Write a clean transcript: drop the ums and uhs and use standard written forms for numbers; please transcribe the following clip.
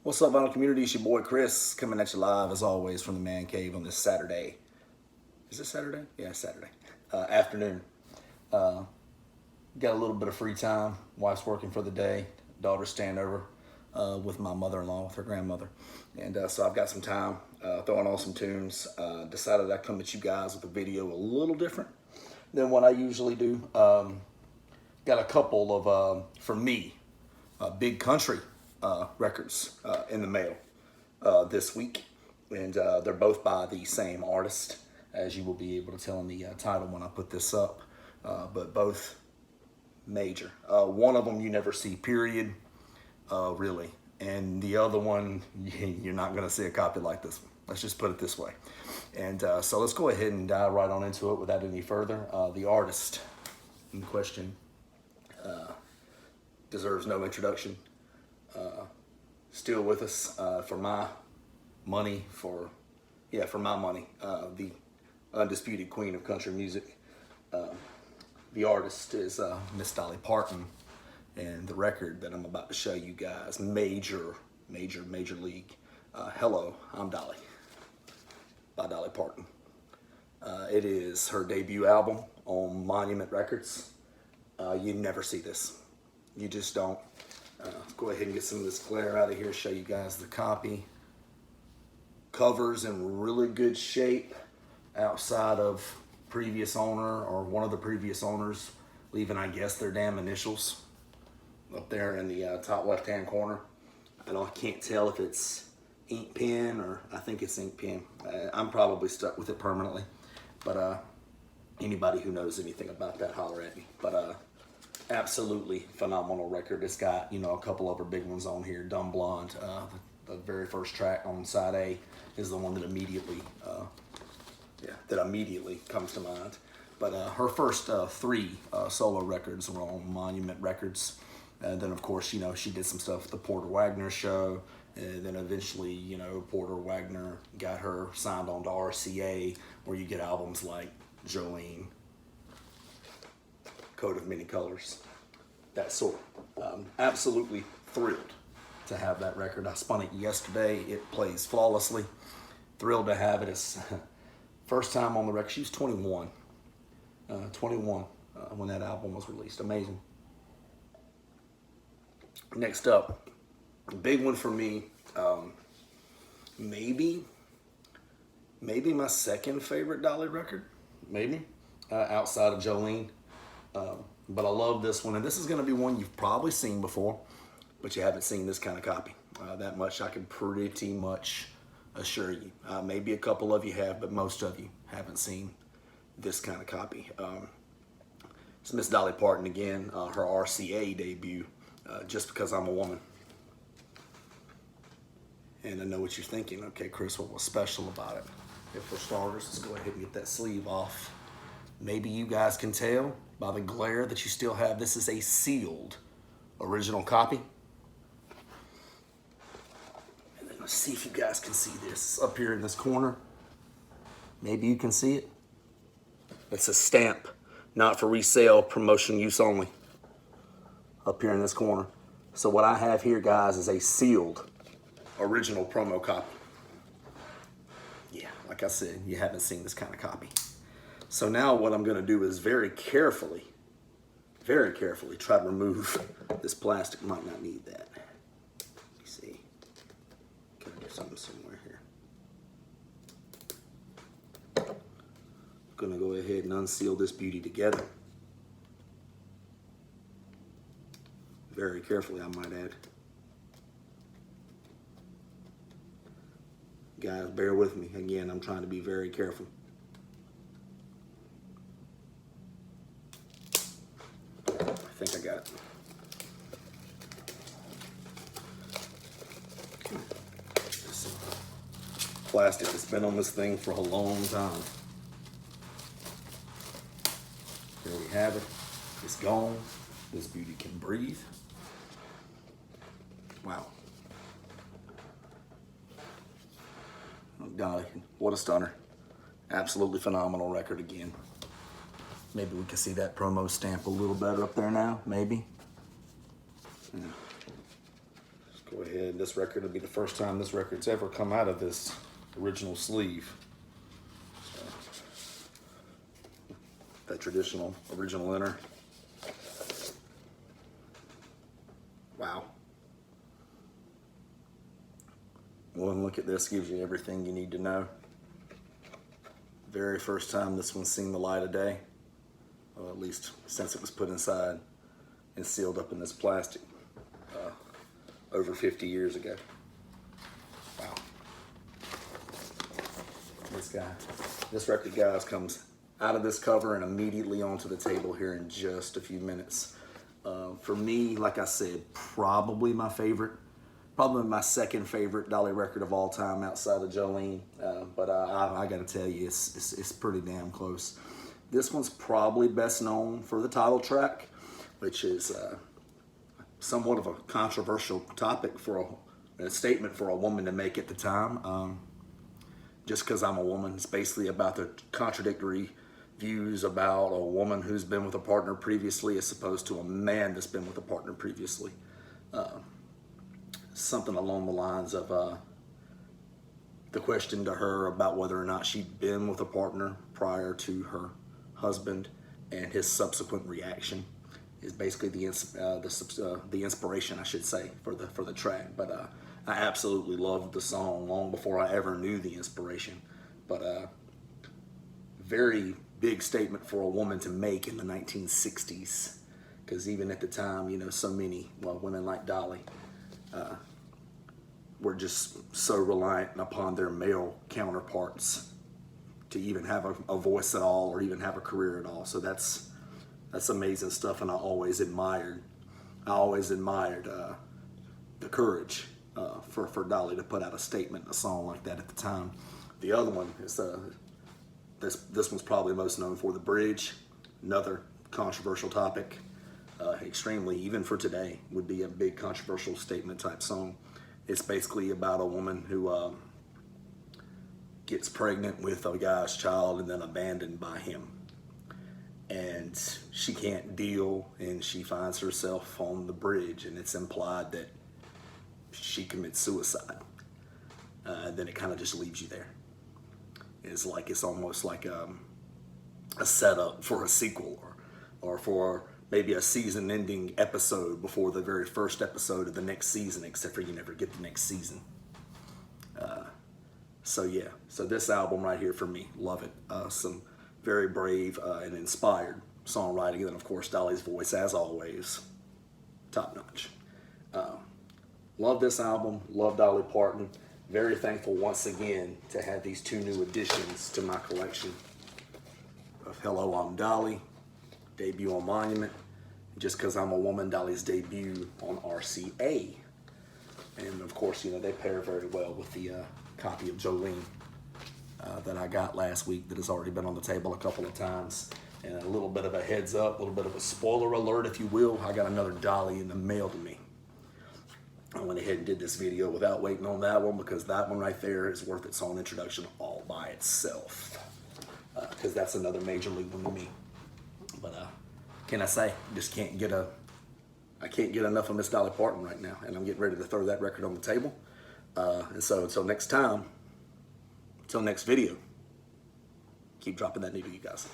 What's up, vinyl community? It's your boy Chris coming at you live as always from the man cave on this Saturday. Is it Saturday? Yeah, Saturday afternoon. Got a little bit of free time. Wife's working for the day. Daughter's staying over with my mother-in-law, with her grandmother, and so I've got some time throwing on some tunes. Decided I'd come at you guys with a video a little different than what I usually do. Got a couple of, for me, big country records in the mail this week, and they're both by the same artist, as you will be able to tell in the title when I put this up, but both major. One of them you never see, period, really, and the other one you're not going to see a copy like this one. Let's just put it this way. And so let's go ahead and dive right on into it without any further. The artist in question deserves no introduction. Still with us for my money, the undisputed queen of country music. The artist is Miss Dolly Parton, and the record that I'm about to show you guys, major league. Hello, I'm Dolly, by Dolly Parton. It is her debut album on Monument Records. You never see this. You just don't. Go ahead and get some of this glare out of here, show you guys the copy. Cover's in really good shape outside of previous owner or one of the previous owners leaving, I guess, their damn initials up there in the top left-hand corner. I can't tell if it's ink pen or I think it's ink pen. I'm probably stuck with it permanently, but anybody who knows anything about that, holler at me. But absolutely phenomenal record. It's got, a couple other big ones on here. Dumb Blonde, the very first track on side A is the one that immediately comes to mind. But her first three solo records were on Monument Records. And then, of course, she did some stuff with the Porter Wagoner show. And then eventually, Porter Wagoner got her signed on to RCA, where you get albums like Jolene, Coat of Many Colors, that sort. Absolutely thrilled to have that record. I spun it yesterday. It plays flawlessly. Thrilled to have it. It's first time on the record. She was 21 when that album was released. Amazing. Next up, big one for me. Maybe my second favorite Dolly record. Maybe outside of Jolene. But I love this one, and this is going to be one you've probably seen before, but you haven't seen this kind of copy. That much I can pretty much assure you. Maybe a couple of you have, but most of you haven't seen this kind of copy. It's Miss Dolly Parton again, her RCA debut, Just Because I'm a Woman. And I know what you're thinking. Okay, Chris, what was special about it? If for starters, let's go ahead and get that sleeve off. Maybe you guys can tell by the glare that you still have. This is a sealed original copy. And then let's see if you guys can see this up here in this corner. Maybe you can see it. It's a stamp, not for resale, promotion use only. Up here in this corner. So what I have here, guys, is a sealed original promo copy. Yeah, like I said, you haven't seen this kind of copy. So now what I'm going to do is very carefully try to remove this plastic. Might not need that. Let me see. Can I do something somewhere here? I'm going to go ahead and unseal this beauty together. Very carefully, I might add. Guys, bear with me. Again, I'm trying to be very careful. I think I got it. This plastic has been on this thing for a long time. Here we have it. It's gone. This beauty can breathe. Wow. Golly, what a stunner. Absolutely phenomenal record again. Maybe we can see that promo stamp a little better up there now, maybe. Yeah. Just Go ahead. This record will be the first time this record's ever come out of this original sleeve. So, that traditional original inner. Wow. One look at this gives you everything you need to know. Very first time this one's seen the light of day, well, at least since it was put inside and sealed up in this plastic over 50 years ago. Wow. This record, guys, comes out of this cover and immediately onto the table here in just a few minutes. For me, like I said, probably my second favorite Dolly record of all time outside of Jolene. But I gotta tell you, it's pretty damn close. This one's probably best known for the title track, which is somewhat of a controversial topic for a statement for a woman to make at the time. Just because I'm a woman, it's basically about the contradictory views about a woman who's been with a partner previously as opposed to a man that's been with a partner previously. Something along the lines of the question to her about whether or not she'd been with a partner prior to her husband and his subsequent reaction is basically the inspiration, I should say, for the track. But I absolutely loved the song long before I ever knew the inspiration. But very big statement for a woman to make in the 1960s, because even at the time, you know, so many women like Dolly were just so reliant upon their male counterparts to even have a voice at all or even have a career at all. So that's amazing stuff, and I always admired the courage for Dolly to put out a statement, a song like that at the time. The other one is this one's probably most known for the bridge, another controversial topic, extremely, even for today, would be a big controversial statement type song. It's basically about a woman who gets pregnant with a guy's child and then abandoned by him. And she can't deal, and she finds herself on the bridge, and it's implied that she commits suicide. Then it kind of just leaves you there. It's almost like a setup for a sequel, or for maybe a season-ending episode before the very first episode of the next season, except for you never get the next season. So this album right here for me, love it. Some very brave and inspired songwriting, and then of course Dolly's voice, as always, top notch. Love this album, love Dolly Parton. Very thankful once again to have these two new additions to my collection of Hello, I'm Dolly, debut on Monument, Just Because I'm a Woman, Dolly's debut on RCA. And of course, you know, they pair very well with the copy of Jolene that I got last week that has already been on the table a couple of times. And a little bit of a heads up, a little bit of a spoiler alert, if you will, I got another Dolly in the mail to me. I went ahead and did this video without waiting on that one, because that one right there is worth its own introduction all by itself. Because that's another major league one to me. But can I say, just I can't get enough of Miss Dolly Parton right now, and I'm getting ready to throw that record on the table. And so until next time, until next video, keep dropping that needle, you guys.